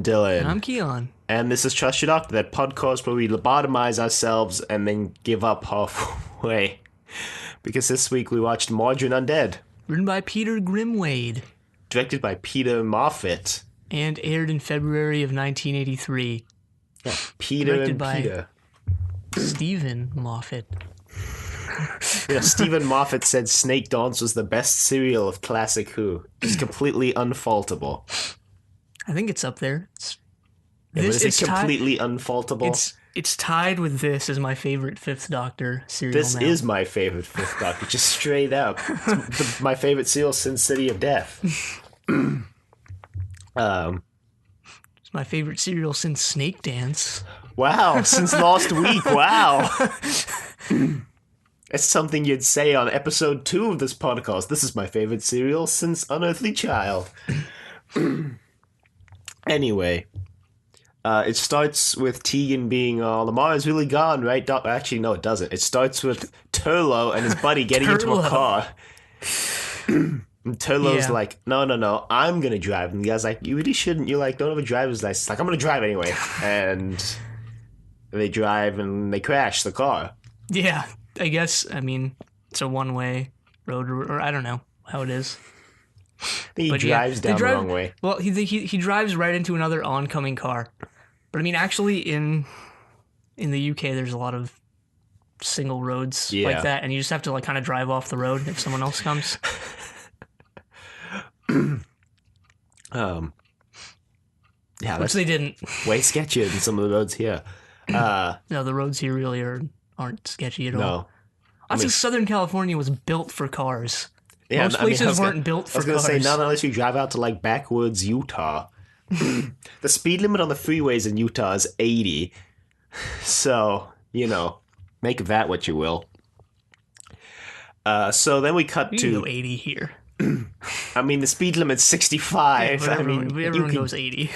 Dylan. And I'm Keon. And this is Trust Your Doctor, that podcast where we lobotomize ourselves and then give up halfway. Because this week we watched Mawdryn Undead. Written by Peter Grimwade. Directed by Peter Moffat. And aired in February of 1983. Yeah, Peter Directed and by Peter. Stephen Moffat. Stephen Moffat said Snake Dance was the best serial of classic Who. It's completely unfaultable. I think it's up there. Is it completely unfaultable? It's tied with this as my favorite Fifth Doctor serial. This now. is my favorite Fifth Doctor, just straight up. It's my favorite serial since City of Death. It's my favorite serial since Snake Dance. Wow, since last week, wow. It's something you'd say on episode 2 of this podcast. This is my favorite serial since Unearthly Child. Anyway, it starts with Tegan being, Lamar's really gone, right, Doc? Actually, no, it doesn't. It starts with Turlo and his buddy getting into a car. And Turlo's like, no, I'm going to drive. And the guy's like, you really shouldn't. You're like, don't have a driver's license. He's like, I'm going to drive anyway. And they drive and they crash the car. Yeah, I guess, it's a one-way road, or I don't know how it is. He drives down the wrong way. Well, he drives right into another oncoming car. But actually in the UK, there's a lot of single roads like that, and you just have to kind of drive off the road if someone else comes. Yeah, which they didn't. Way sketchier than some of the roads here. No, the roads here really aren't sketchy at all. No. I think Southern California was built for cars. Yeah, most places weren't built for cars. I was going to say, not unless you drive out to, backwoods Utah. The speed limit on the freeways in Utah is 80. So, make of that what you will. So then we cut to... go 80 here. The speed limit's 65. Yeah, everyone goes 80.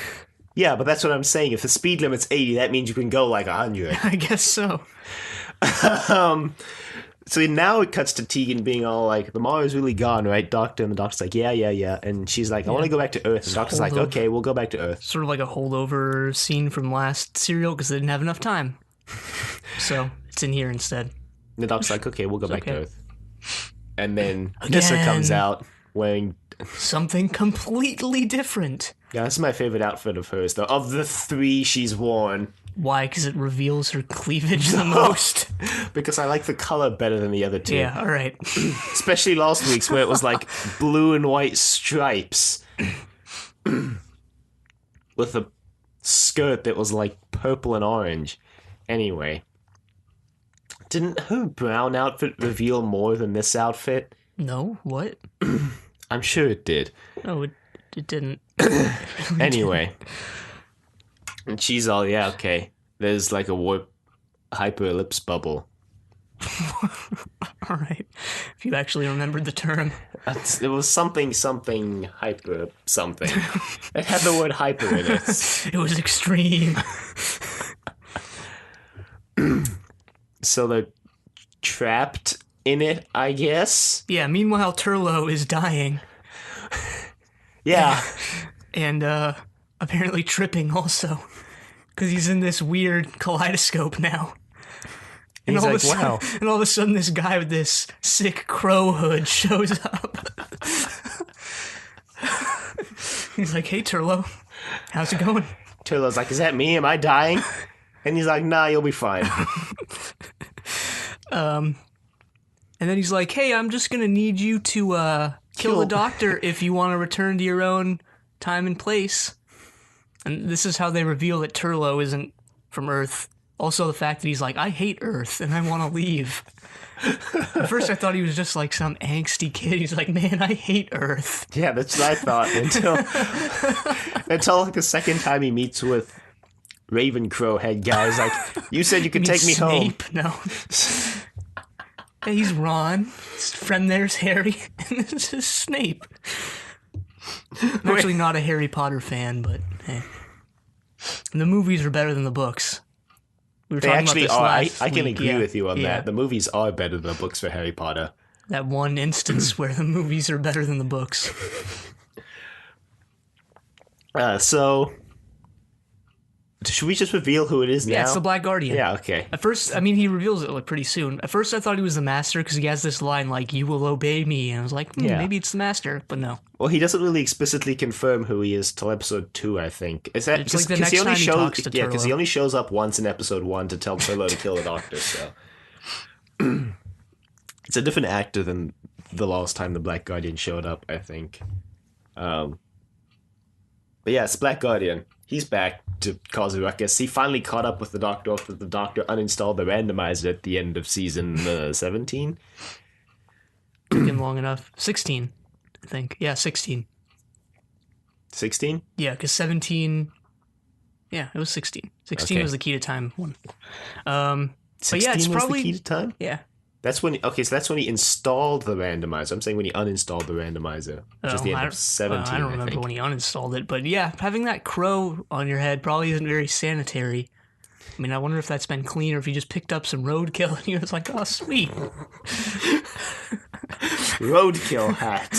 Yeah, but that's what I'm saying. If the speed limit's 80, that means you can go 100. I guess so. So now it cuts to Tegan being all like, Lamar's really gone, right, Doctor? And the Doctor's like, yeah. And she's like, I want to go back to Earth. And the Doctor's like, okay, we'll go back to Earth. Sort of like a holdover scene from last serial because they didn't have enough time. So it's in here instead. And the Doctor's like, okay, we'll go back to Earth. And then Nissa comes out wearing... something completely different. Yeah, that's my favorite outfit of hers, though. Of the 3 she's worn... Why? Because it reveals her cleavage the most? Because I like the color better than the other 2. Yeah, all right. Especially last week's, where it was blue and white stripes. With a skirt that was purple and orange. Anyway. Didn't her brown outfit reveal more than this outfit? No, what? I'm sure it did. No, it didn't. Anyway. And she's all, yeah, okay. There's a warp hyperellipse bubble. All right. If you actually remembered the term. It was something hyper something. It had the word hyper in it. It was extreme. So they're trapped in it, I guess? Yeah, meanwhile Turlo is dying. Yeah. And, apparently tripping also. Because he's in this weird kaleidoscope now. And he's like, wow. And all of a sudden this guy with this sick crow hood shows up. He's like, hey, Turlo, how's it going? Turlo's like, is that me? Am I dying? And he's like, nah, you'll be fine. And then he's like, hey, I'm just going to need you to kill the Doctor if you want to return to your own time and place. And this is how they reveal that Turlo isn't from Earth. Also the fact that he's like, I hate Earth and I want to leave. At first I thought he was just some angsty kid. He's like, man, I hate Earth. Yeah, that's what I thought until the second time he meets with Ravencrow head guy. He's like, you said you could take me Snape? home. No. Hey, he's Ron. His friend there's Harry. And this is Snape. I'm actually not a Harry Potter fan, but hey. The movies are better than the books. We were they talking actually about this are. I can agree with you on yeah. that. The movies are better than the books for Harry Potter. That one instance where the movies are better than the books. So Should we just reveal who it is now? Yeah, it's the Black Guardian. Yeah, okay. At first, I mean, he reveals it like pretty soon. At first, I thought he was the Master because he has this line like, "You will obey me," and I was like, maybe it's the Master, but no. Well, he doesn't really explicitly confirm who he is till episode 2, I think. Is that It's like the next time he talks to Turlo. Yeah, because he only shows up once in episode 1 to tell Turlo to kill the Doctor. So it's a different actor than the last time the Black Guardian showed up, I think. But yeah, it's Black Guardian. He's back to cause a ruckus. He finally caught up with the Doctor after the Doctor uninstalled the randomizer at the end of season 17. Took him long enough. 16, I think. Yeah, 16. 16? Yeah, because 17... Yeah, it was 16. 16 was the key to time one. But yeah, it's probably... the key to time? Yeah. That's when... Okay, so that's when he installed the randomizer. I'm saying when he uninstalled the randomizer, which is the end of 17, I don't remember when he uninstalled it, but yeah, having that crow on your head probably isn't very sanitary. I mean, I wonder if that's been clean or if he just picked up some roadkill and he was like, oh, sweet. Roadkill hat.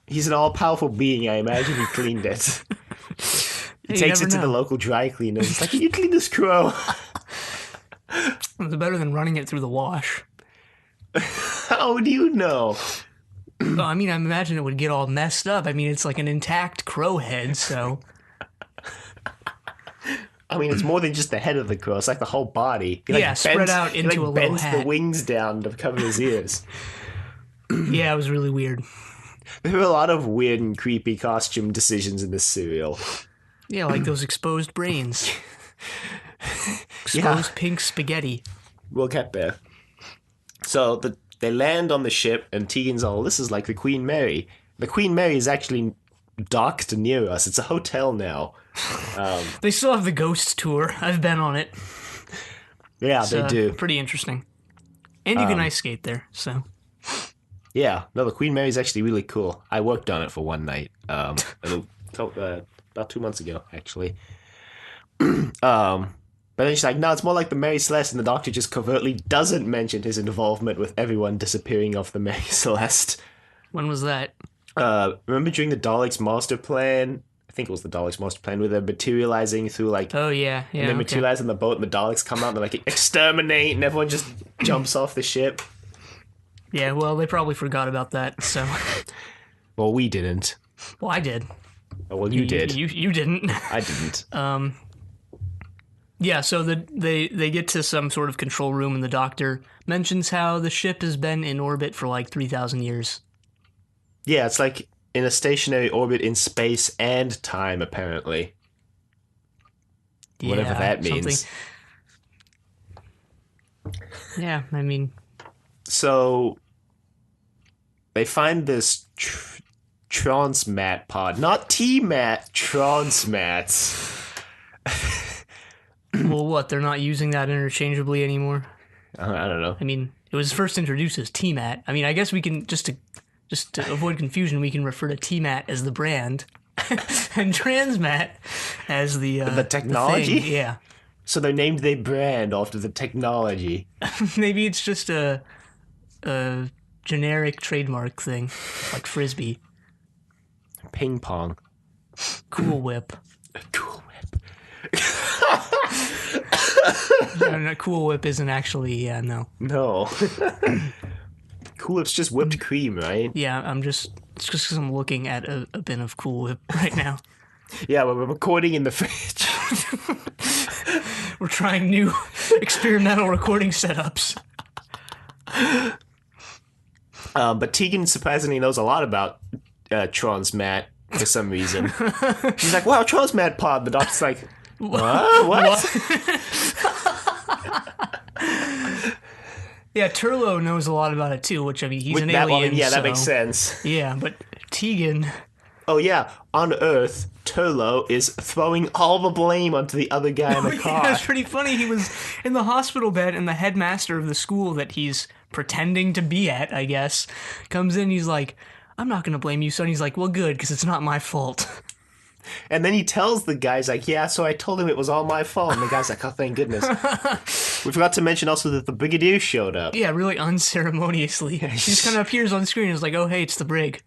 He's an all-powerful being, I imagine he cleaned it. He takes it to the local dry cleaner. He's like, can you clean this crow? It's better than running it through the wash. How do you know? Well, I mean, I imagine it would get all messed up. I mean, it's like an intact crow head, so... I mean, it's more than just the head of the crow. It's like the whole body. He, spread out into a little bends hat. the wings down to cover his ears. Yeah, it was really weird. There were a lot of weird and creepy costume decisions in this serial. Yeah, like those exposed brains. Exposed pink spaghetti. We'll get there. So they land on the ship, and Tegan's all, this is like the Queen Mary. The Queen Mary is actually docked near us. It's a hotel now. They still have the ghost tour. I've been on it. Yeah, they do. Pretty interesting. And you can ice skate there, so... Yeah, no, the Queen Mary's actually really cool. I worked on it for one night. About 2 months ago, actually. But then she's like, no, it's more like the Mary Celeste, and the Doctor just covertly doesn't mention his involvement with everyone disappearing off the Mary Celeste. When was that? Remember during the Daleks' master plan? I think it was the Daleks' master plan, where they're materializing through, like... Oh, yeah. And they materialize on the boat, and the Daleks come out, and they're like, exterminate, and everyone just jumps off the ship. Yeah, well, they probably forgot about that, so... Well, we didn't. Well, I did. Oh, well, you did. You didn't. I didn't. Yeah, so they get to some sort of control room, and the Doctor mentions how the ship has been in orbit for like 3,000 years. Yeah, it's like in a stationary orbit in space and time, apparently. Yeah, whatever that means. Yeah, I mean... So, they find this transmat pod. Not T-mat, transmats. Well, what? They're not using that interchangeably anymore? I don't know. I mean, it was first introduced as T-mat. I mean, I guess we can, just to avoid confusion, we can refer to T-mat as the brand and Transmat as the technology? The thing. Yeah. So they named their brand after the technology. Maybe it's just a generic trademark thing, like Frisbee. Ping pong. Cool Whip. Cool Whip. No, Cool Whip isn't actually, no. No. Cool Whip's just whipped cream, right? Yeah, it's just because I'm looking at a bin of Cool Whip right now. Yeah, we're recording in the fridge. We're trying new experimental recording setups. But Tegan surprisingly knows a lot about Transmat for some reason. She's like, wow, Transmat pod. The Doctor's like, what? Yeah, Turlo knows a lot about it too, which, I mean, he's an alien. Yeah, that makes sense. Yeah, but Tegan... Oh yeah, on Earth, Turlo is throwing all the blame onto the other guy in the car. Yeah, it's pretty funny. He was in the hospital bed, and the headmaster of the school that he's pretending to be at, I guess, comes in. He's like, I'm not going to blame you, son. He's like, well, good, because it's not my fault. And then he tells the guys, like, yeah, so I told him it was all my fault. And the guy's like, oh, thank goodness. We forgot to mention also that the Brigadier showed up. Yeah, really unceremoniously. He just kind of appears on screen and is like, oh, hey, it's the Brig.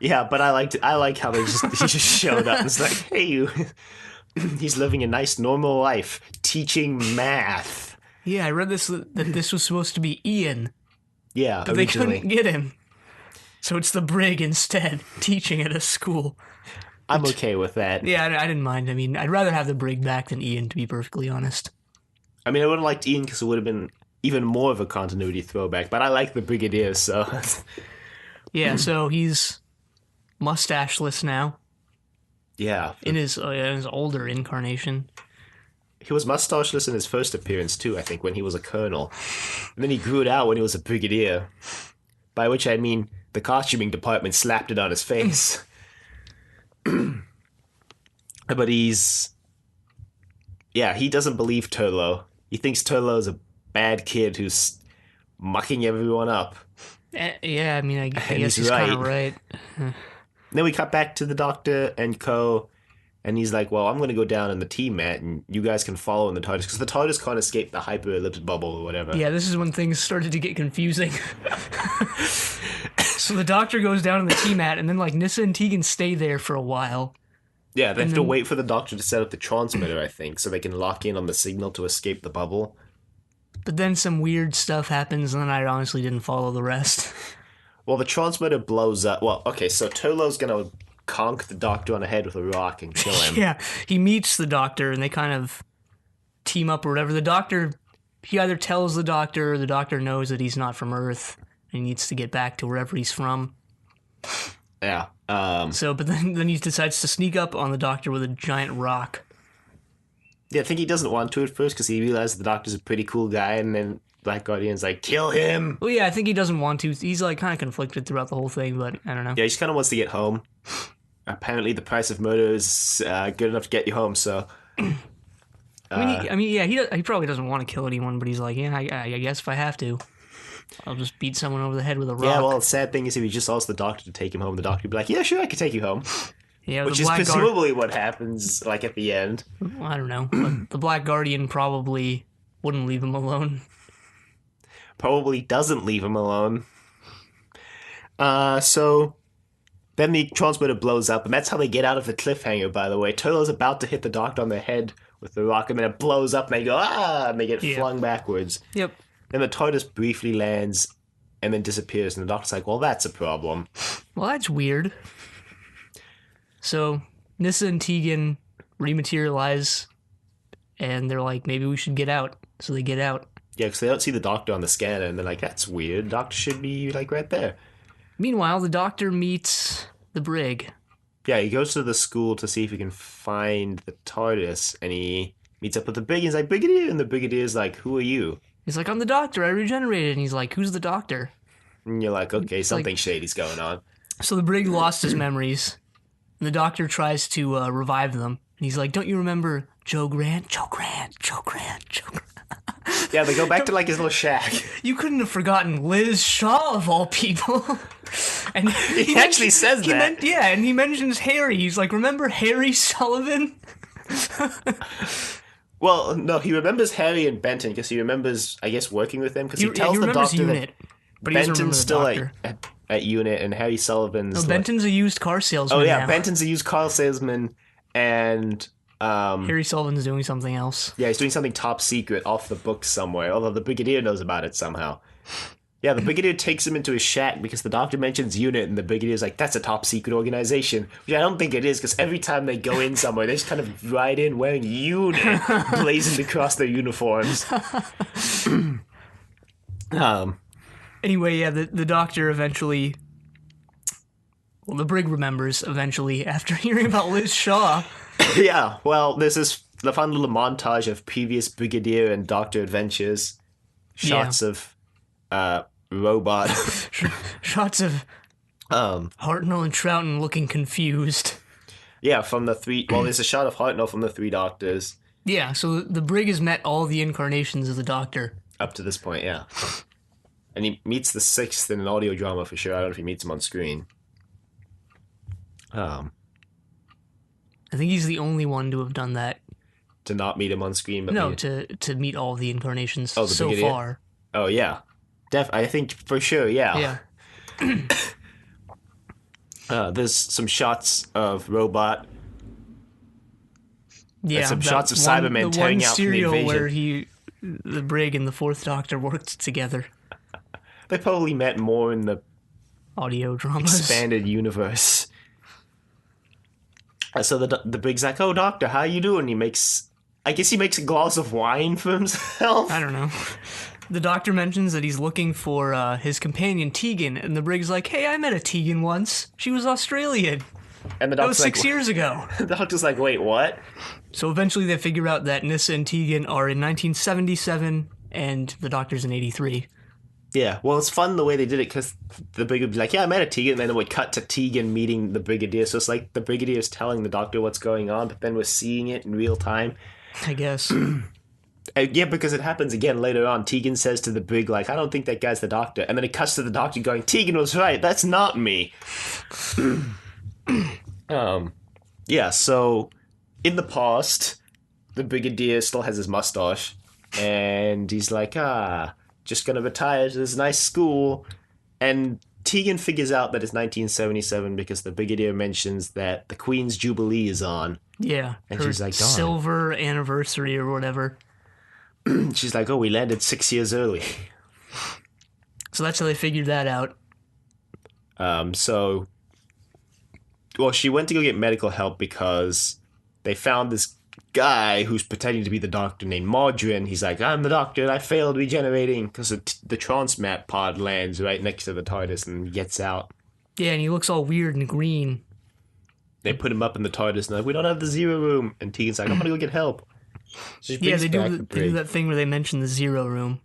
Yeah, but I like how he just showed up and it's like, hey, He's living a nice, normal life, teaching math. Yeah, I read that this was supposed to be Ian, Yeah, but originally. they couldn't get him. So it's the Brig instead, teaching at a school. I'm okay with that. Yeah, I didn't mind. I mean, I'd rather have the Brig back than Ian, to be perfectly honest. I mean, I would have liked Ian because it would have been even more of a continuity throwback, but I like the Brigadier, so... Yeah, so he's mustacheless now. Yeah. In his older incarnation. He was mustacheless in his first appearance, too, I think, when he was a colonel. And then he grew it out when he was a Brigadier. By which I mean the costuming department slapped it on his face. But he's... Yeah, he doesn't believe Turlo. He thinks Turlo's a bad kid who's mucking everyone up. Yeah, I mean, I guess he's right. kind of right. Then we cut back to the Doctor and Co. And he's like, well, I'm going to go down in the T-Mat and you guys can follow in the TARDIS. Because the TARDIS can't escape the hyper-elliptic bubble or whatever. Yeah, this is when things started to get confusing. So the Doctor goes down in the T-Mat and then like Nyssa and Tegan stay there for a while. Yeah, they have to wait for the Doctor to set up the transmitter, I think, so they can lock in on the signal to escape the bubble. But then some weird stuff happens and then I honestly didn't follow the rest. Well, the transmitter blows up. Well, okay, so Turlo's going to conk the Doctor on the head with a rock and kill him. Yeah, he meets the Doctor and they kind of team up or whatever. The Doctor, he either tells the Doctor or the Doctor knows that he's not from Earth and he needs to get back to wherever he's from. Yeah. But then he decides to sneak up on the Doctor with a giant rock. Yeah, I think he doesn't want to at first because he realizes the Doctor's a pretty cool guy, and then Black Guardian's like, kill him! Well, yeah, I think he doesn't want to. He's like kind of conflicted throughout the whole thing, but I don't know. Yeah, he just kind of wants to get home. Apparently the price of murder is good enough to get you home, so... He probably doesn't want to kill anyone, but he's like, yeah, I guess if I have to, I'll just beat someone over the head with a rock. Yeah, well, the sad thing is if he just asked the Doctor to take him home, the Doctor would be like, yeah, sure, I can take you home. Yeah, which is presumably what happens, like, at the end. Well, I don't know. But the Black Guardian probably wouldn't leave him alone. Probably doesn't leave him alone. So... Then the transmitter blows up, and that's how they get out of the cliffhanger, by the way. Turlo's about to hit the Doctor on the head with the rock, and then it blows up, and they go, ah! And they get flung backwards. Yep. Then the TARDIS briefly lands, and then disappears, and the Doctor's like, well, that's a problem. Well, that's weird. So, Nyssa and Tegan rematerialize, and they're like, maybe we should get out. So they get out. Yeah, because they don't see the Doctor on the scanner, and they're like, that's weird. The Doctor should be, like, right there. Meanwhile, the Doctor meets the Brig. Yeah, he goes to the school to see if he can find the TARDIS, and he meets up with the Brig, and he's like, Brigadier, and the Brigadier's like, who are you? He's like, I'm the Doctor, I regenerated, and he's like, who's the Doctor? And you're like, okay, something shady's going on. So the Brig lost his memories, and the Doctor tries to revive them, and he's like, don't you remember Joe Grant? Joe Grant, Joe Grant, Joe Grant. Yeah, they go back to, like, his little shack. You couldn't have forgotten Liz Shaw, of all people. And he actually says that. And he mentions Harry. He's like, remember Harry Sullivan? Well, no, he remembers Harry and Benton because he remembers, I guess, working with them because he tells the Doctor Unit, that Benton's still at Unit and Harry Sullivan's... No, Benton's a used car salesman now. Benton's a used car salesman and... Harry Sullivan's doing something else. Yeah, he's doing something top secret off the book somewhere, although the Brigadier knows about it somehow. Yeah, the Brigadier takes him into his shack because the Doctor mentions Unit, and the Brigadier's like, that's a top secret organization. Which I don't think it is, because every time they go in somewhere, they just kind of ride in wearing Unit, blazoned across their uniforms. Anyway, yeah, the Doctor eventually... Well, the Brig remembers eventually after hearing about Liz Shaw. Yeah, well, there's the fun little montage of previous Brigadier and Doctor adventures. Shots of robot. Shots of Hartnell and Troughton looking confused. Yeah, from the three... Well, there's a shot of Hartnell from the three Doctors. Yeah, so the Brig has met all the incarnations of the Doctor. Up to this point, yeah. And he meets the sixth in an audio drama for sure. I don't know if he meets him on screen. I think he's the only one to have done that. To not meet him on screen, but no, to meet all the incarnations so Brigadier? far. Oh yeah, I think for sure, yeah. Yeah. There's some shots of robot Yeah, and some shots of one, Cybermen the tearing one out from the serial invasion. where the Brig and the Fourth Doctor worked together. They probably met more in the Audio dramas. expanded universe. So the Brig's like, "Oh, Doctor, how you doing?" I guess he makes a glass of wine for himself. I don't know. The Doctor mentions that he's looking for his companion Tegan, and the Brig's like, "Hey, I met a Tegan once. She was Australian. And the That was Doctor's 6 years ago." The Doctor's like, "Wait, what?" So eventually they figure out that Nyssa and Tegan are in 1977, and the Doctor's in 83. Yeah, well, it's fun the way they did it, because the Brig would be like, "Yeah, I met a Tegan," and then it would cut to Tegan meeting the Brigadier, so it's like the Brigadier's telling the Doctor what's going on, but then we're seeing it in real time. I guess. Yeah, because it happens again later on. Tegan says to the Brig, like, "I don't think that guy's the Doctor," and then it cuts to the Doctor going, "Tegan was right, that's not me." Yeah, so in the past, the Brigadier still has his mustache, and he's like, just gonna retire to this nice school. And Tegan figures out that it's 1977 because the Brigadier mentions that the Queen's Jubilee is on. Yeah. And her she's like, "Darn." silver anniversary or whatever. She's like, "Oh, we landed 6 years early." So that's how they figured that out. Well, she went to go get medical help because they found this guy who's pretending to be the Doctor named Mawdryn. He's like, "I'm the Doctor and I failed regenerating," because the transmat pod lands right next to the TARDIS and he gets out. Yeah, and he looks all weird and green. They put him up in the TARDIS and they're like, "We don't have the Zero Room." And Tegan's like, "I'm gonna go get help." So Yeah, they do that thing where they mention the Zero Room.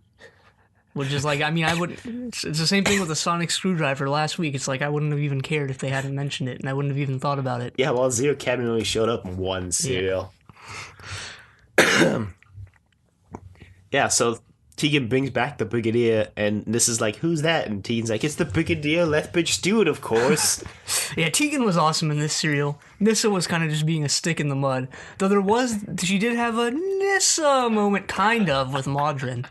Which is like, I mean, it's the same thing with the sonic screwdriver last week. It's like, I wouldn't have even cared if they hadn't mentioned it, and I wouldn't have even thought about it. Yeah, well, Zero Cabin only showed up in one serial. Yeah, so Tegan brings back the Brigadier, and this is like, "Who's that?" And Tegan's like, "It's the Brigadier Lethbridge-Stewart, of course." Yeah, Tegan was awesome in this serial. Nyssa was kind of just being a stick in the mud. Though she did have a Nyssa moment, kind of, with Mawdryn.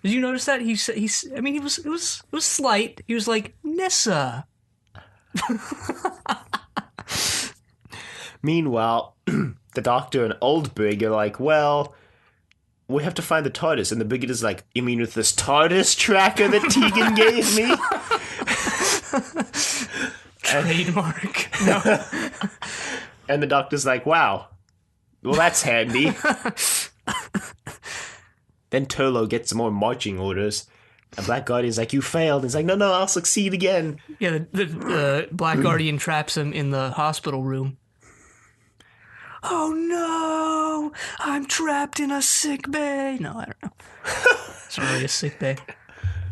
Did you notice that? It was slight. He was like, "Nyssa." Meanwhile, the Doctor and Old Brig are like, "Well, we have to find the TARDIS." And the Brigadier's like, "You mean with this TARDIS tracker that Tegan gave me?" Trademark. No. And the Doctor's like, "Wow, well, that's handy." Then Turlo gets some more marching orders. And Black Guardian's like, "You failed." And he's like, No, I'll succeed again." Yeah, the Black Guardian traps him in the hospital room. "Oh no, I'm trapped in a sick bay." No, I don't know. It's not really a sick bay.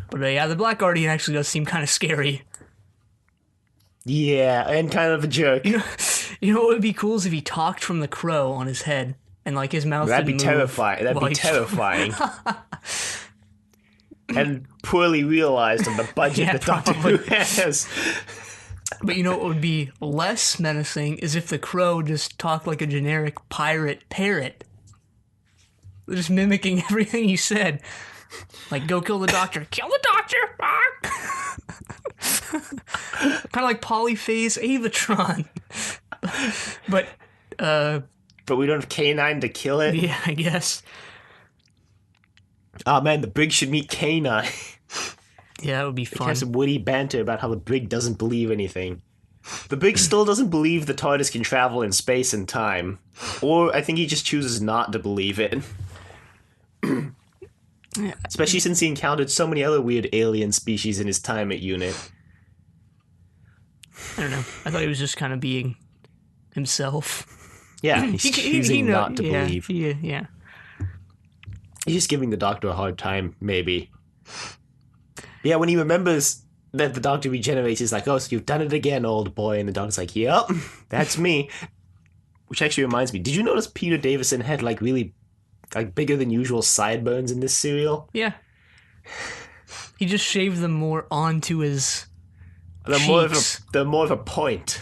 But yeah, the Black Guardian actually does seem kind of scary. Yeah, and kind of a jerk. You know what would be cool is if he talked from the crow on his head and like his mouth That'd be didn't move terrifying. That'd while be he's- terrifying. And poorly realized on the budget Yeah, that Doctor probably. Who has. But you know what would be less menacing is if the crow just talked like a generic pirate parrot. Just mimicking everything he said. Like, "Go kill the Doctor." "Kill the Doctor!" Kind of like Polyphase Avatron. But we don't have K9 to kill it. yeah, I guess. Oh man, the Brig should meet K9. Yeah, that would be fun. Have some witty banter about how the Brig doesn't believe anything. The Brig still doesn't believe the TARDIS can travel in space and time. Or I think he just chooses not to believe it. Especially since he encountered so many other weird alien species in his time at UNIT. I don't know. I thought he was just kind of being himself. Yeah, he's choosing not to believe. Yeah. He's just giving the Doctor a hard time, maybe. Yeah, when he remembers that the Doctor regenerates, he's like, "Oh, so you've done it again, old boy." And the Doctor's like, "Yep, that's me." Which actually reminds me, did you notice Peter Davison had like really like bigger than usual sideburns in this serial? Yeah. He just shaved them more onto his cheeks. They're more of a point.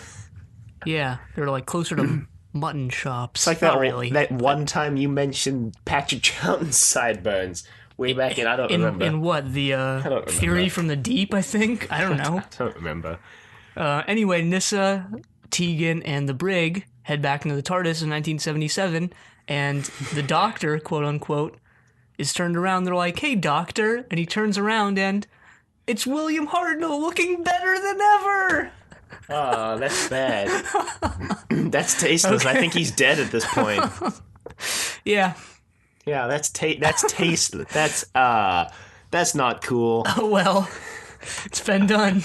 Yeah, they're like closer to mutton chops. It's like Not that, really. that one time you mentioned Patrick Troughton's sideburns way back in, I don't remember. In what? The Fury from the Deep, I think? I don't know. I don't remember. Anyway, Nyssa, Tegan, and the Brig head back into the TARDIS in 1977, and the Doctor, quote unquote, is turned around. They're like, "Hey, Doctor," and he turns around and it's William Hartnell looking better than ever. Oh, that's bad. That's tasteless. Okay. I think he's dead at this point. Yeah. Yeah, that's tasteless. That's not cool. Oh, well, it's been done.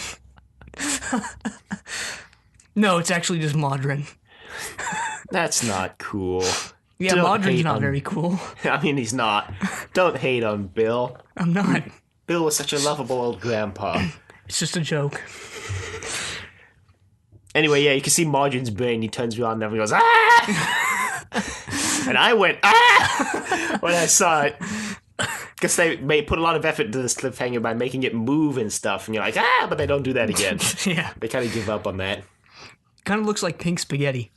No, it's actually just Mawdryn. That's not cool. Yeah, Mawdryn's not very cool. I mean, he's not. Don't hate on Bill. I'm not. Bill was such a lovable old grandpa. It's just a joke. Anyway, yeah, you can see Mawdryn's brain. He turns around and everyone goes, "Ah!" And I went, "Ah!" when I saw it. Because they put a lot of effort into this cliffhanger by making it move and stuff. And you're like, "Ah!" But they don't do that again. Yeah. They kind of give up on that. Kind of looks like pink spaghetti.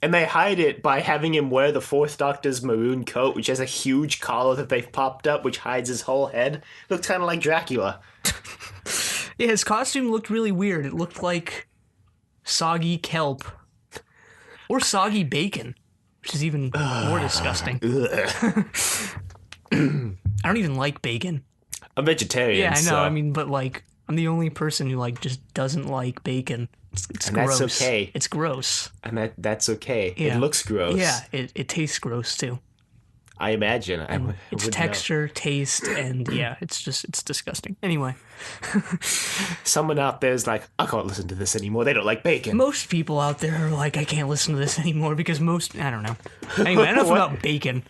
And they hide it by having him wear the Fourth Doctor's maroon coat, which has a huge collar that they've popped up, which hides his whole head. Looks kind of like Dracula. Yeah, his costume looked really weird. It looked like soggy kelp. Or soggy bacon, which is even more disgusting. I don't even like bacon. I'm vegetarian, yeah, I know. So. I mean, but, like, I'm the only person who, like, just doesn't like bacon. It's and gross. That's okay. It's gross. And that's okay. Yeah. It looks gross. Yeah, it tastes gross, too. I imagine. Its texture, taste, and, yeah, it's disgusting. Anyway. Someone out there is like, "I can't listen to this anymore. They don't like bacon." Most people out there are like, "I can't listen to this anymore," because I don't know. Anyway, enough about bacon.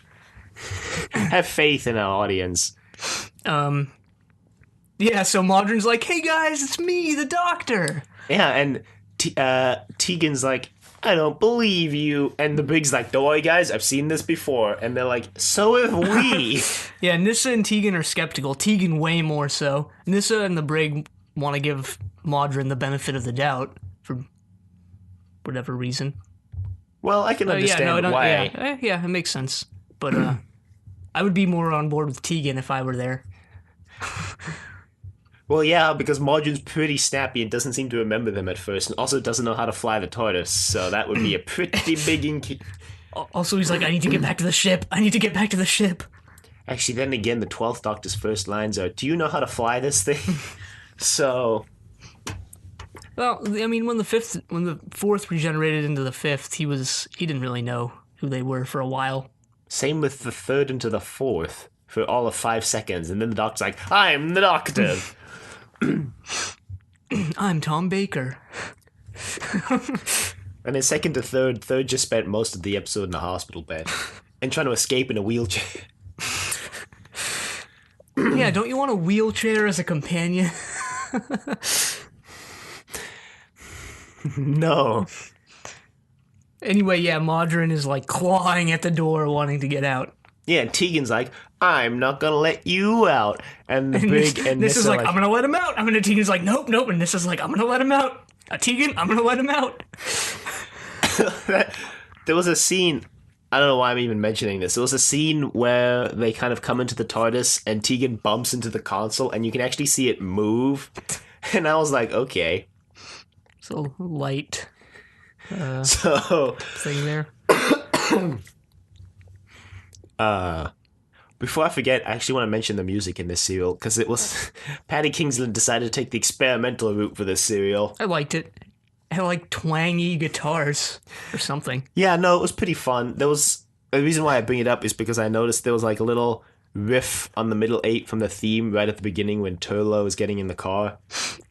Have faith in our audience. Yeah, so Mawdryn's like, "Hey guys, it's me, the Doctor." Yeah, and Tegan's like, "I don't believe you." And the Brig's like, "Don't worry, guys, I've seen this before." And they're like, "So have we." Yeah, Nyssa and Tegan are skeptical. Tegan way more so. Nyssa and the Brig want to give Mawdryn the benefit of the doubt for whatever reason. Well, I can understand why. Yeah, it makes sense. But I would be more on board with Tegan if I were there. Well, yeah, because Mawdryn's pretty snappy and doesn't seem to remember them at first, and also doesn't know how to fly the TARDIS, so that would be a pretty big... Also, he's like, "I need to get back to the ship. I need to get back to the ship." Actually, then again, the 12th Doctor's first lines are, "Do you know how to fly this thing?" So... Well, I mean, when the fourth regenerated into the fifth, he didn't really know who they were for a while. Same with the third into the fourth for all of 5 seconds, and then the Doctor's like, "I'm the Doctor." I'm Tom Baker. And then second to third just spent most of the episode in a hospital bed and trying to escape in a wheelchair. Yeah, don't you want a wheelchair as a companion? No. Anyway, yeah, Mawdryn is like clawing at the door wanting to get out. Yeah, and Tegan's like, "I'm not gonna let you out." And the Brig and This is like, "I'm gonna let him out." Tegan's like, "Nope." And this is like, "I'm gonna let him out." Tegan, "I'm gonna let him out." There was a scene, I don't know why I'm even mentioning this. There was a scene where they kind of come into the TARDIS and Tegan bumps into the console and you can actually see it move. And I was like, okay. So light thing there. Before I forget, I actually want to mention the music in this serial, because it was... Paddy Kingsland decided to take the experimental route for this serial. I liked it. It had like twangy guitars or something. Yeah, no, it was pretty fun. There was... The reason why I bring it up is because I noticed there was like a little riff on the middle 8 from the theme right at the beginning when Turlough is getting in the car.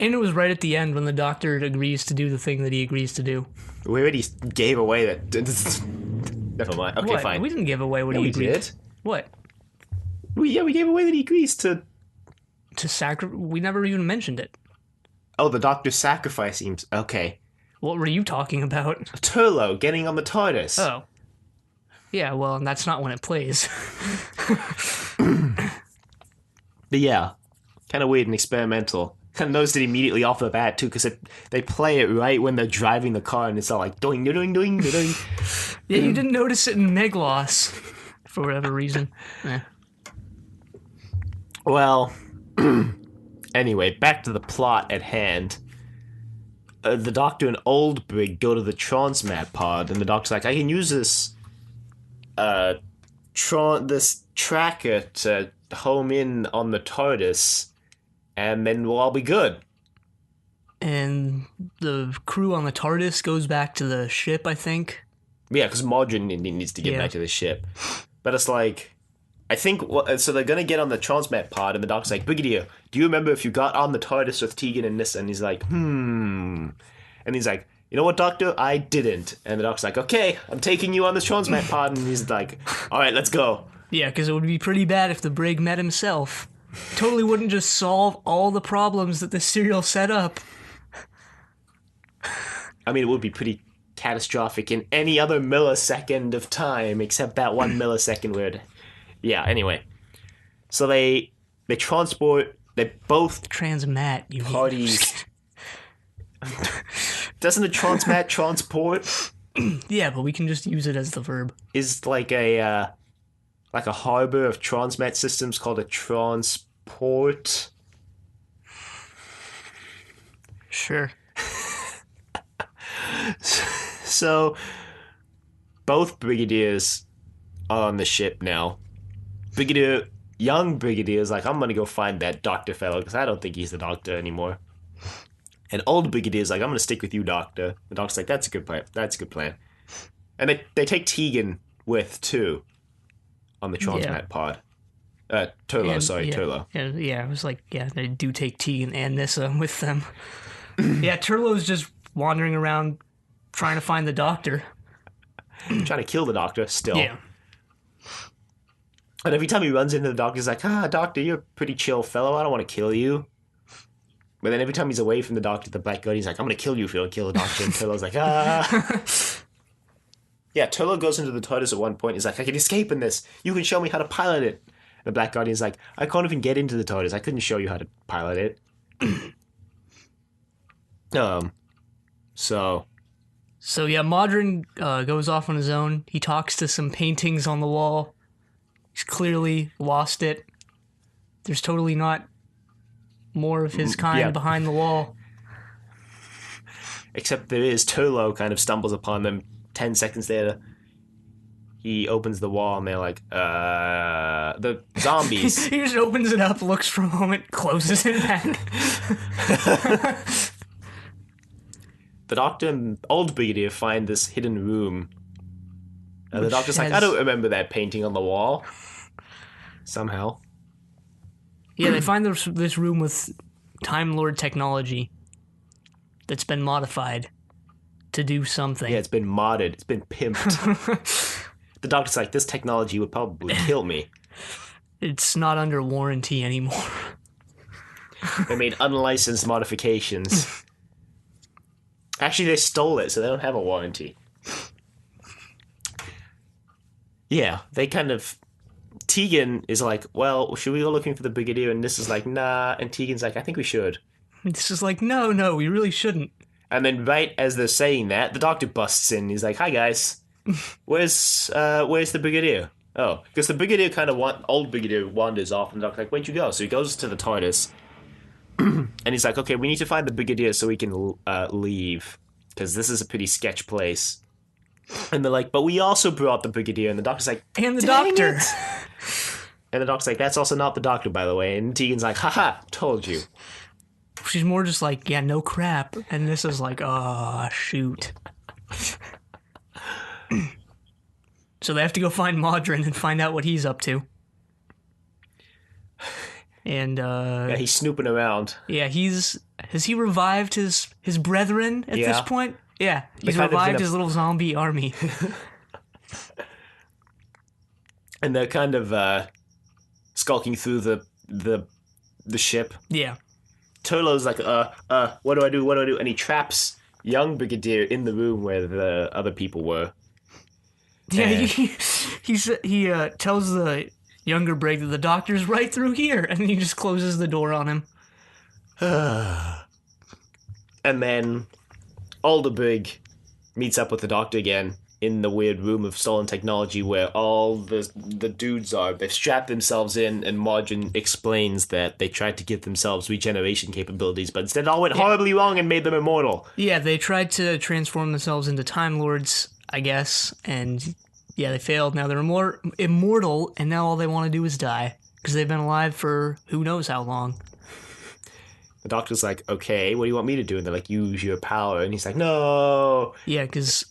And it was right at the end when the Doctor agrees to do the thing that he agrees to do. We already gave away that... Never mind. Okay, what? fine. We didn't give away what he agreed. We did. What? We gave away that he agrees to We never even mentioned it. Oh, the Doctor's sacrifice seems... Okay. What were you talking about? Turlough getting on the TARDIS. Oh. Yeah, well, and that's not when it plays. But yeah, kind of weird and experimental. Kind of noticed it immediately off the bat, too, because they play it right when they're driving the car, and it's all like, doing, doing, doing, doing. Yeah, you didn't notice it in Megloss, for whatever reason. Yeah. Well, anyway, back to the plot at hand. the doctor and old Brig go to the transmat pod, and the doctor's like, I can use this this tracker to home in on the TARDIS, and then we'll all be good. And the crew on the TARDIS goes back to the ship, I think. Yeah, because Mawdryn needs to get back to the ship. But it's like, I think, so they're going to get on the transmat pod, and the doctor's like, Brigadier, do you remember if you got on the TARDIS with Tegan and Nissa? And he's like, And he's like, you know what, Doctor? I didn't. And the doctor's like, okay, I'm taking you on this transmat pod. And he's like, all right, let's go. Yeah, because it would be pretty bad if the Brig met himself. Totally wouldn't just solve all the problems that the serial set up. I mean, it would be pretty catastrophic in any other millisecond of time, except that 1 millisecond where... Yeah, anyway. So they transport... They both... Transmat, you parties... Doesn't a transmat transport? Yeah, but we can just use it as the verb. Is like a harbor of transmat systems called a transport. Sure. So both Brigadiers are on the ship now. Young Brigadier is like, I'm gonna go find that doctor fellow because I don't think he's the doctor anymore. And old Brigadier is like, I'm gonna stick with you, Doctor. The doctor's like, that's a good plan. That's a good plan. And they take Tegan with too on the transmat pod. Turlo, Turlo. Yeah, it was like, they do take Tegan and Nissa with them. Yeah, Turlo's just wandering around trying to find the doctor. Trying to kill the doctor still. Yeah. And every time he runs into the doctor, he's like, Doctor, you're a pretty chill fellow. I don't want to kill you. But then every time he's away from the doctor, the Black Guardian's like, I'm going to kill you if you don't kill the doctor. And Turlo's like, Yeah, Turlo goes into the TARDIS at one point. He's like, I can escape in this. You can show me how to pilot it. And the Black Guardian's like, I can't even get into the TARDIS. I couldn't show you how to pilot it. So yeah, Mawdryn goes off on his own. He talks to some paintings on the wall. He's clearly lost it. There's totally not more of his kind behind the wall. Except there is. Turlo kind of stumbles upon them 10 seconds later. He opens the wall and they're like, the zombies. He just opens it up, looks for a moment, closes it back. The doctor and old Brigadier find this hidden room. And the doctor's like, I don't remember that painting on the wall. Somehow. Yeah, they find this room with Time Lord technology that's been modified to do something. Yeah, it's been modded. It's been pimped. The doctor's like, this technology would probably kill me. It's not under warranty anymore. They made unlicensed modifications. Actually, they stole it, so they don't have a warranty. Yeah, they kind of... Tegan is like, well, should we go looking for the Brigadier? And this is like, nah. And Tegan's like, I think we should. This is like, no, we really shouldn't. And then right as they're saying that, the doctor busts in. He's like, hi, guys. Where's the Brigadier? Oh, because the Brigadier old Brigadier wanders off, and the doctor's like, where'd you go? So he goes to the TARDIS. And he's like, okay, we need to find the Brigadier so we can leave. Because this is a pretty sketch place. And they're like, but we also brought the Brigadier. And the doctor's like, and the doctor. And the doctor's like, that's also not the doctor, by the way. And Tegan's like, haha, told you. She's more just like, yeah, no crap. And this is like, oh, shoot. So they have to go find Mawdryn and find out what he's up to. And yeah, he's snooping around. Yeah, has he revived his brethren at this point? Yeah, he's revived his little zombie army. And they're kind of skulking through the ship. Yeah. Turlo's like, what do I do? And he traps young Brigadier in the room where the other people were. Yeah, he tells the younger Brig that the doctor's right through here, and he just closes the door on him. And then older Brig meets up with the doctor again, in the weird room of stolen technology where all the dudes are. They've strapped themselves in, and Mawdryn explains that they tried to give themselves regeneration capabilities, but instead it all went horribly wrong and made them immortal. Yeah, they tried to transform themselves into Time Lords, I guess, and yeah, they failed. Now they're more immortal, and now all they want to do is die, because they've been alive for who knows how long. The Doctor's like, okay, what do you want me to do? And they're like, use your power. And he's like, no. Yeah, because...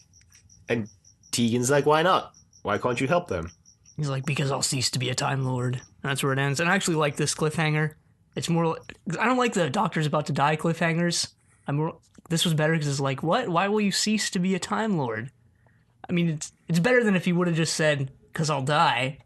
And Tegan's like, why not? Why can't you help them? He's like, because I'll cease to be a Time Lord. And that's where it ends. And I actually like this cliffhanger. It's more... I don't like the Doctor's about to die cliffhangers. This was better because it's like, what? Why will you cease to be a Time Lord? I mean, it's better than if he would have just said, because I'll die,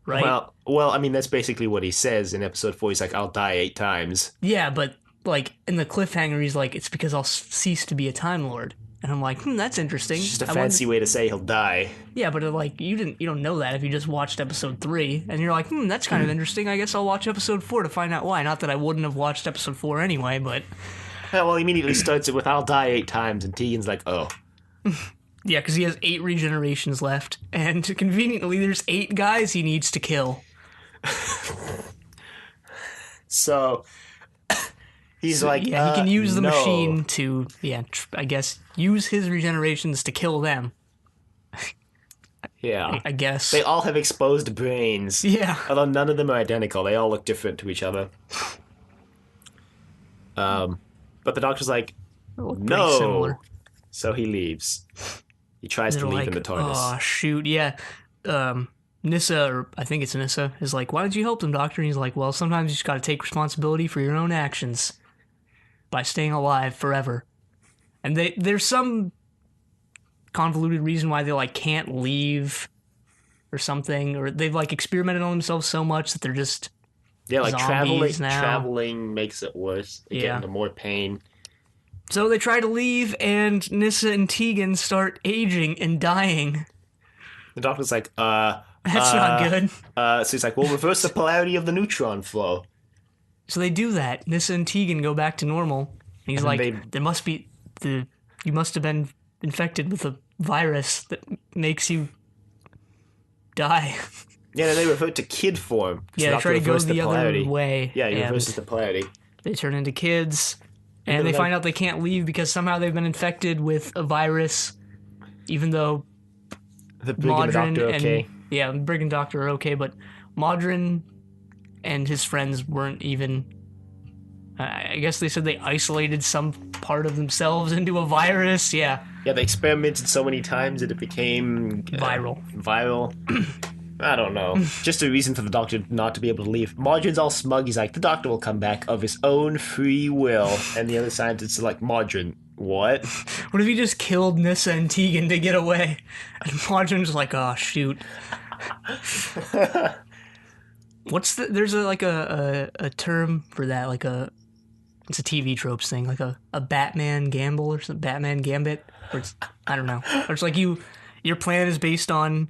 right? Well, I mean, that's basically what he says in episode 4. He's like, I'll die 8 times. Yeah, but... like, in the cliffhanger, he's like, it's because I'll cease to be a Time Lord. And I'm like, that's interesting. It's just a fancy way to say he'll die. Yeah, but like, you don't know that if you just watched episode 3. And you're like, that's kind of interesting. I guess I'll watch episode 4 to find out why. Not that I wouldn't have watched episode 4 anyway, but... Yeah, well, he immediately starts it with, I'll die 8 times, and Tegan's like, oh. Yeah, because he has 8 regenerations left. And conveniently, there's 8 guys he needs to kill. So... He's like, yeah, he can use the machine to, I guess, use his regenerations to kill them. Yeah. I guess. They all have exposed brains. Yeah. Although none of them are identical. They all look different to each other. But the Doctor's like, no. Similar. So he leaves. He tries to leave in the TARDIS. Oh, shoot, yeah. Nyssa, or I think it's Nyssa, is like, why don't you help them, Doctor? And he's like, well, sometimes you just gotta take responsibility for your own actions by staying alive forever. And there's some convoluted reason why they, like, can't leave or something, or they've, like, experimented on themselves so much that they're just like zombies now. traveling makes it worse. They get into more pain. So they try to leave, and Nyssa and Tegan start aging and dying. The Doctor's like, That's not good. So he's like, well, reverse the polarity of the neutron flow. So they do that. Nyssa and Tegan go back to normal. And he's like, you must have been infected with a virus that makes you die. Yeah, they revert to kid form. Yeah, they try to go the other way. Yeah, he reverses the polarity. They turn into kids, and they find out they can't leave because somehow they've been infected with a virus, even though the Brig and the Doctor are okay. Yeah, Brig and Doctor are okay, but Mawdryn and his friends weren't even... I guess they said they isolated some part of themselves into a virus, yeah. Yeah, they experimented so many times that it became... viral. I don't know. Just a reason for the Doctor not to be able to leave. Mawdryn's all smug. He's like, the Doctor will come back of his own free will. And the other scientists are like, Mawdryn, what? What if he just killed Nyssa and Tegan to get away? And Mawdryn's like, oh, shoot. There's a term for that, it's a TV tropes thing, like a Batman gamble or something, Batman gambit, or I don't know. Or it's like your plan is based on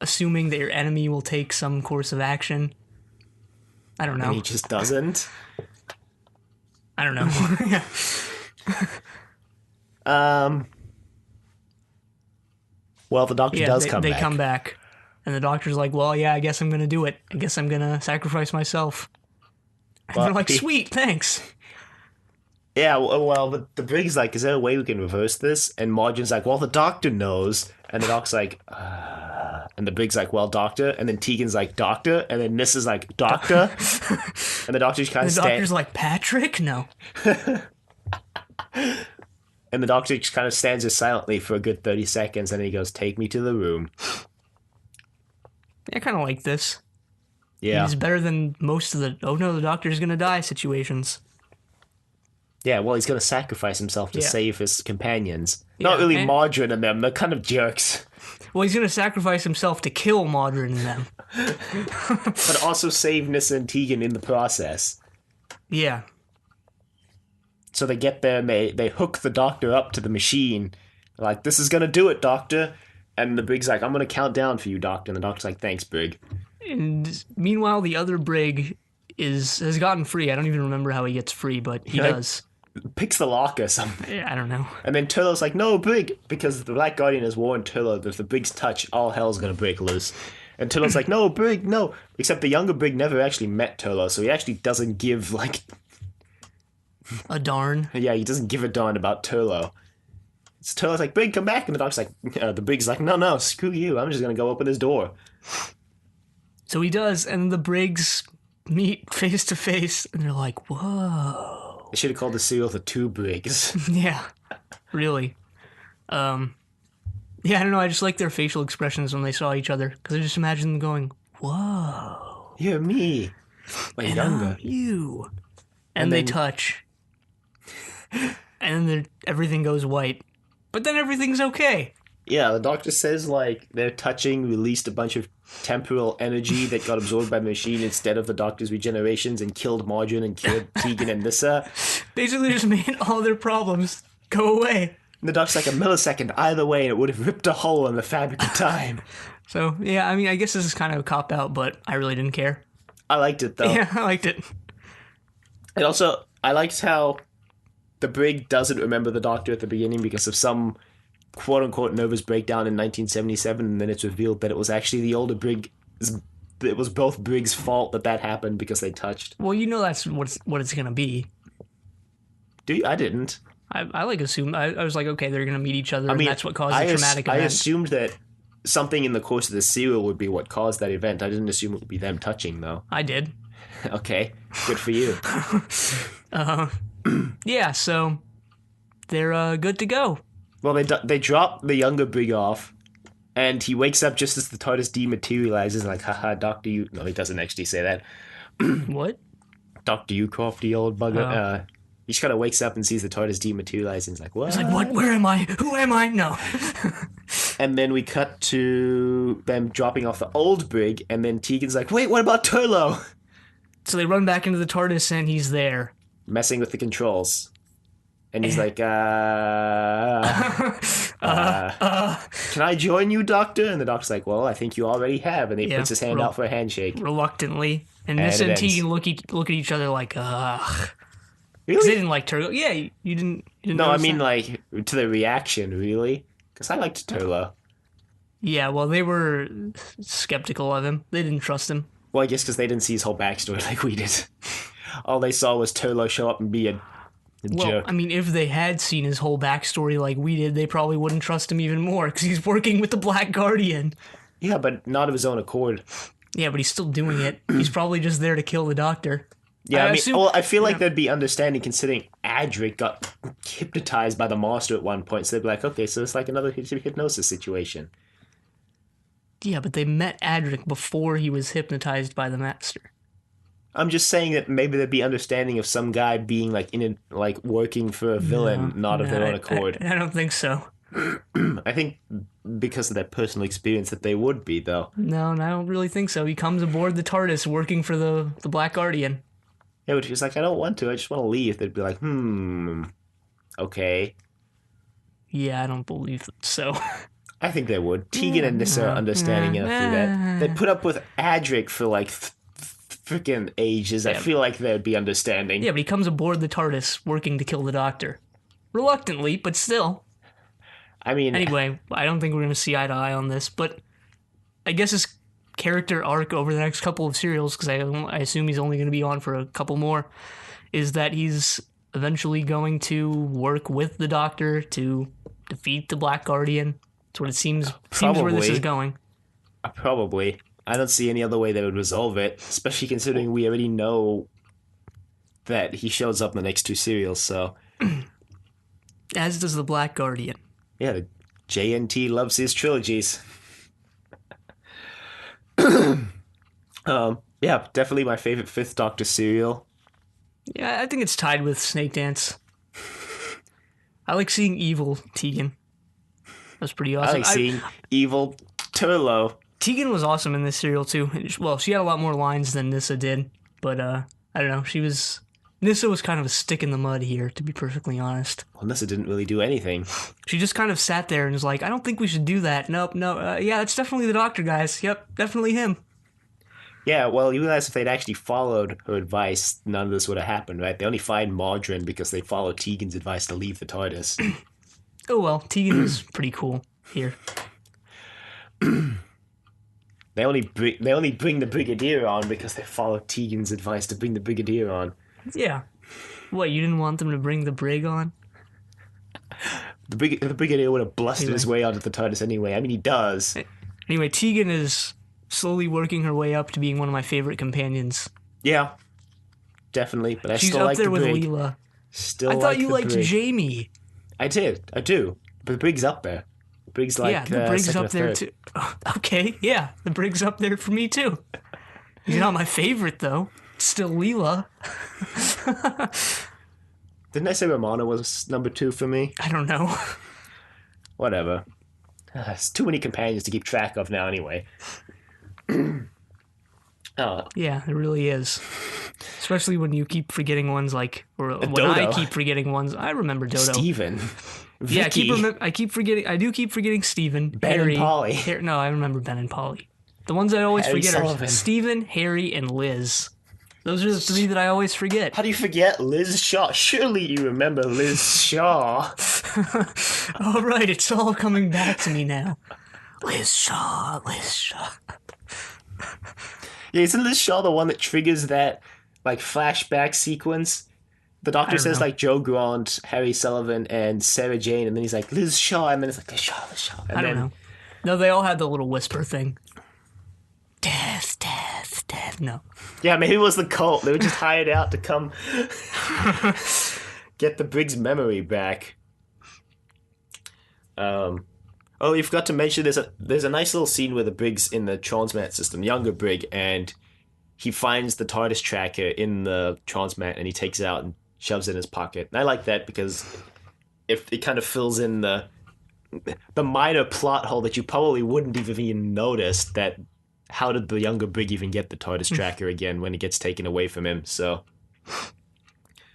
assuming that your enemy will take some course of action. I don't know. And he just doesn't? I don't know. Well, the Doctor does come back. They come back. And the Doctor's like, well, yeah, I guess I'm going to do it. I guess I'm going to sacrifice myself. And they're like, sweet, thanks. Yeah, well, the Brig's like, is there a way we can reverse this? And Mawdryn's like, well, the Doctor knows. And the Doc's like, and the Brig's like, well, Doctor. And then Tegan's like, Doctor. And then Nissa's like, Doctor. And the Doctor's kind of Doctor's like, Patrick? No. And the Doctor just kind of stands there silently for a good 30 seconds. And then he goes, take me to the room. I kind of like this. Yeah. He's better than most of the, oh no, the Doctor's going to die situations. Yeah, well, he's going to sacrifice himself to save his companions. Yeah, Not really Mawdryn and them. They're kind of jerks. Well, he's going to sacrifice himself to kill Mawdryn and them. But also save Nyssa and Tegan in the process. Yeah. So they get there and they hook the Doctor up to the machine. They're like, this is going to do it, Doctor. And the Brig's like, I'm going to count down for you, Doctor. And the Doctor's like, thanks, Brig. And meanwhile, the other Brig has gotten free. I don't even remember how he gets free, but he does. picks the lock or something. Yeah, I don't know. And then Turlo's like, no, Brig, because the Black Guardian has warned Turlo that if the Brig's touch, all hell's gonna break loose. And Turlo's like, no, Brig, no. Except the younger Brig never actually met Turlo, so he actually doesn't give, like... A darn. Yeah, he doesn't give a darn about Turlo. So Turlo's like, Brig, come back. And the Doc's like, the Brig's like, no, screw you. I'm just gonna go open this door. So he does, and the Brigs meet face to face, and they're like, whoa. They should have called the serial the Two Brigs. Yeah, really. Yeah, I don't know, I just like their facial expressions when they saw each other, because I just imagine them going, whoa. You're me. But and younger. You. And they touch. And then everything goes white. But then everything's okay. Yeah, the Doctor says, like, their touching released a bunch of temporal energy that got absorbed by the machine instead of the Doctor's regenerations and killed Mawdryn and killed Tegan and Nyssa. Basically just made all their problems go away. And the Doctor's like, a millisecond either way and it would have ripped a hole in the fabric of time. So, yeah, I mean, I guess this is kind of a cop-out, but I really didn't care. I liked it, though. Yeah, I liked it. And also, I liked how the Brig doesn't remember the Doctor at the beginning because of some quote-unquote nervous breakdown in 1977, and then it's revealed that it was actually the older Brig. It was both Brig's fault that happened because they touched. Well, you know that's what it's going to be. Do you? I didn't. I like assumed. I was like, okay, they're going to meet each other, and that's what caused the traumatic event. I assumed that something in the course of the serial would be what caused that event. I didn't assume it would be them touching, though. I did. Okay, good for you. Yeah, so they're good to go. Well, they drop the younger Brig off, and he wakes up just as the TARDIS dematerializes, like, haha, Doctor you... No, he doesn't actually say that. What? Dr. Ucroft, the old bugger. He just kind of wakes up and sees the TARDIS dematerialize, and he's like, what? He's like, what? Where am I? Who am I? No. And then we cut to them dropping off the old Brig, and then Tegan's like, wait, what about Turlo? So they run back into the TARDIS, and he's there. Messing with the controls. And he's like, can I join you, Doctor? And the Doctor's like, well, I think you already have. And he puts his hand out for a handshake. Reluctantly. And Nyssa and Tegan look at each other like, ugh. Really? They didn't like Turlo. Yeah, you didn't No, I mean, like, to the reaction, really. Because I liked Turlo. Yeah, well, they were skeptical of him. They didn't trust him. Well, I guess because they didn't see his whole backstory like we did. All they saw was Turlo show up and be a jerk. I mean, if they had seen his whole backstory like we did, they probably wouldn't trust him even more, because he's working with the Black Guardian. Yeah, but not of his own accord. Yeah, but he's still doing it. He's probably just there to kill the Doctor. Yeah, I feel like there'd be understanding considering Adric got hypnotized by the Master at one point, so they'd be like, okay, so it's like another hypnosis situation. Yeah, but they met Adric before he was hypnotized by the Master. I'm just saying that maybe there'd be understanding of some guy being like working for a villain, not of their own accord. I don't think so. I think because of that personal experience that they would be, though. No, I don't really think so. He comes aboard the TARDIS working for the Black Guardian. Yeah, but he's like, I don't want to. I just want to leave. They'd be like, okay. Yeah, I don't believe so. I think they would. Tegan and Nyssa are understanding enough through that. They put up with Adric for like freaking ages. Yeah. I feel like they'd be understanding. Yeah, but he comes aboard the TARDIS working to kill the Doctor. Reluctantly, but still. I mean... Anyway, I don't think we're going to see eye to eye on this, but I guess his character arc over the next couple of serials, because I assume he's only going to be on for a couple more, is that he's eventually going to work with the Doctor to defeat the Black Guardian. That's what it seems where this is going. Probably. I don't see any other way they would resolve it, especially considering we already know that he shows up in the next two serials, so... As does the Black Guardian. Yeah, the JNT loves his trilogies. Yeah, definitely my favorite Fifth Doctor serial. Yeah, I think it's tied with Snake Dance. I like seeing evil Tegan. That's pretty awesome. I like seeing evil Turlo. Tegan was awesome in this serial, too. Well, she had a lot more lines than Nyssa did, but I don't know. Nyssa was kind of a stick in the mud here, to be perfectly honest. Well, Nyssa didn't really do anything. She just kind of sat there and was like, I don't think we should do that. Nope, no. Yeah, that's definitely the Doctor, guys. Yep, definitely him. Yeah, well, you realize if they'd actually followed her advice, none of this would have happened, right? They only find Mawdryn because they followed Tegan's advice to leave the TARDIS. Oh well, Tegan is pretty cool here. They only bring the Brigadier on because they followed Tegan's advice to bring the Brigadier on. Yeah. What, you didn't want them to bring the Brig on? The Brigadier would have blusted his way out of the TARDIS anyway. I mean, he does. Anyway, Tegan is slowly working her way up to being one of my favorite companions. Yeah, definitely. But She's still up like there the with Brig. Leela. Still I thought you the liked Brig. Jamie. I do. But the Brig's up there. The Brig's like Yeah, the Brig's second up or there third. too. Oh, okay, yeah, the Brig's up there for me too. He's not my favorite though. It's still Leela. Didn't I say Romana was number 2 for me? I don't know. Whatever. There's too many companions to keep track of now anyway. Oh, Yeah, it really is. Especially when you keep forgetting ones like, or when Dodo. I keep forgetting ones. I remember Dodo. Steven. Yeah, Vicky. I keep forgetting. I do keep forgetting Steven, Ben Harry, and Polly. No, I remember Ben and Polly. The ones I always Harry forget Sullivan. are Steven, Harry, and Liz. Those are the 3 that I always forget. How do you forget Liz Shaw? Surely you remember Liz Shaw. All right, it's all coming back to me now. Liz Shaw. Yeah, isn't Liz Shaw the one that triggers that like flashback sequence? The Doctor don't says know. like Joe Grant, Harry Sullivan, and Sarah Jane, and then he's like Liz Shaw, and then it's like Liz Shaw. And I then, don't know. No, they all had the little whisper thing. Death, death, death. No. Yeah, maybe it was the cult. They were just hired out to come get the Brig's memory back. Oh, you forgot to mention there's a nice little scene where the Brig's in the Transmat system, younger Brig, and he finds the TARDIS tracker in the Transmat and he takes it out and shoves it in his pocket. And I like that because if it kind of fills in the minor plot hole that you probably wouldn't have even noticed, that how did the younger Brig even get the TARDIS tracker again when it gets taken away from him? So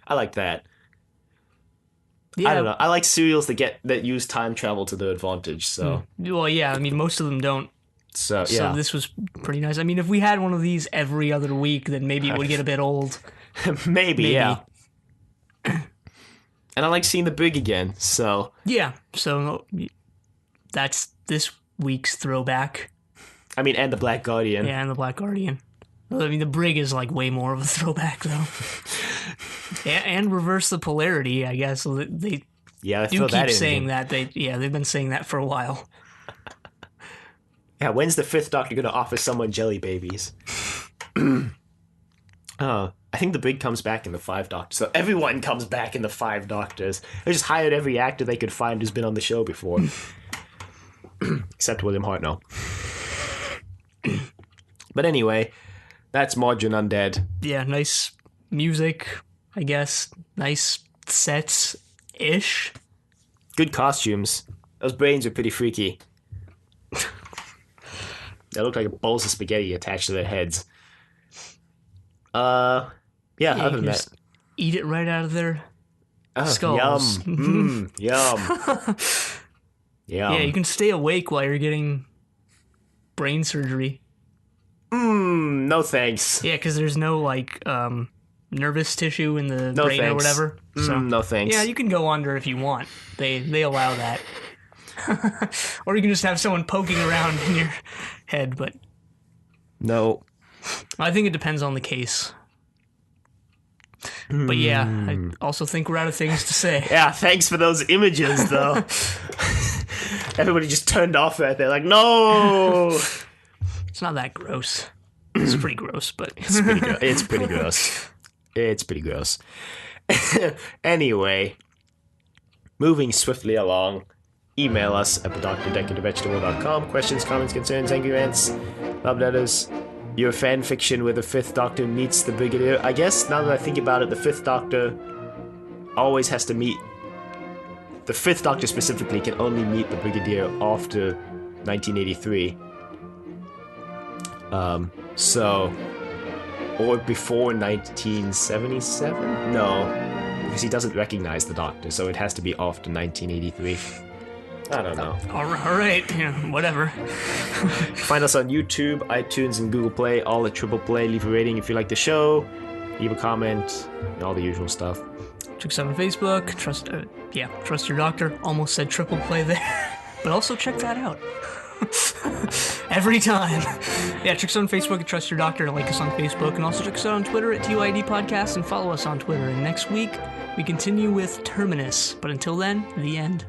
I like that. Yeah. I don't know. I like serials that use time travel to their advantage. So Well, yeah. I mean, most of them don't. so yeah. So this was pretty nice. I mean, if we had one of these every other week, then maybe it would get a bit old. Maybe, yeah. And I like seeing the Brig again. So Yeah. So that's this week's throwback. I mean, and the Black Guardian. Yeah, and the Black Guardian. Well, I mean, the Brig is like way more of a throwback, though. and reverse the polarity, I guess. They Yeah, do throw that keep in saying again. that. They've been saying that for a while. Yeah, when's the 5th Doctor going to offer someone jelly babies? I think the Brig comes back in the 5 Doctors. So everyone comes back in the 5 Doctors. They just hired every actor they could find who's been on the show before. Except William Hartnell. But anyway, that's Mawdryn Undead. Yeah, nice music, I guess. Nice sets-ish. Good costumes. Those brains are pretty freaky. They look like bowls of spaghetti attached to their heads. Yeah, Yeah, other you than can that. just eat it right out of their Oh, skulls. Yum. Yum. Yum. Yeah, you can stay awake while you're getting brain surgery. No thanks. Yeah, because there's no, like, nervous tissue in the No brain or thanks. whatever. So, No thanks. yeah, you can go under if you want. They allow that. Or you can just have someone poking around in your head, but No. I think it depends on the case. But yeah, I also think we're out of things to say. Yeah, thanks for those images, though. Everybody just turned off right there, like, no! It's not that gross. It's pretty gross, but It's pretty gross. It's pretty gross. Anyway, moving swiftly along, email us at thedoctor@decorative.com. Questions, comments, concerns, angry rants, love letters, your fan fiction where the 5th Doctor meets the Brigadier. I guess, now that I think about it, the 5th Doctor always has to meet... The 5th Doctor specifically can only meet the Brigadier after 1983. Or before 1977? No, because he doesn't recognize the Doctor, so it has to be after 1983. I don't know. All right, yeah, whatever. Find us on YouTube, iTunes, and Google Play, all at Triple Play. Leave a rating if you like the show. Leave a comment, all the usual stuff. Check us out on Facebook. Trust your doctor. Almost said Triple Play there. But also check that out. Every time. Yeah, check us out on Facebook at Trust Your Doctor, like us on Facebook, and also check us out on Twitter at TYD Podcast, and follow us on Twitter. And next week, we continue with Terminus. But until then, the end.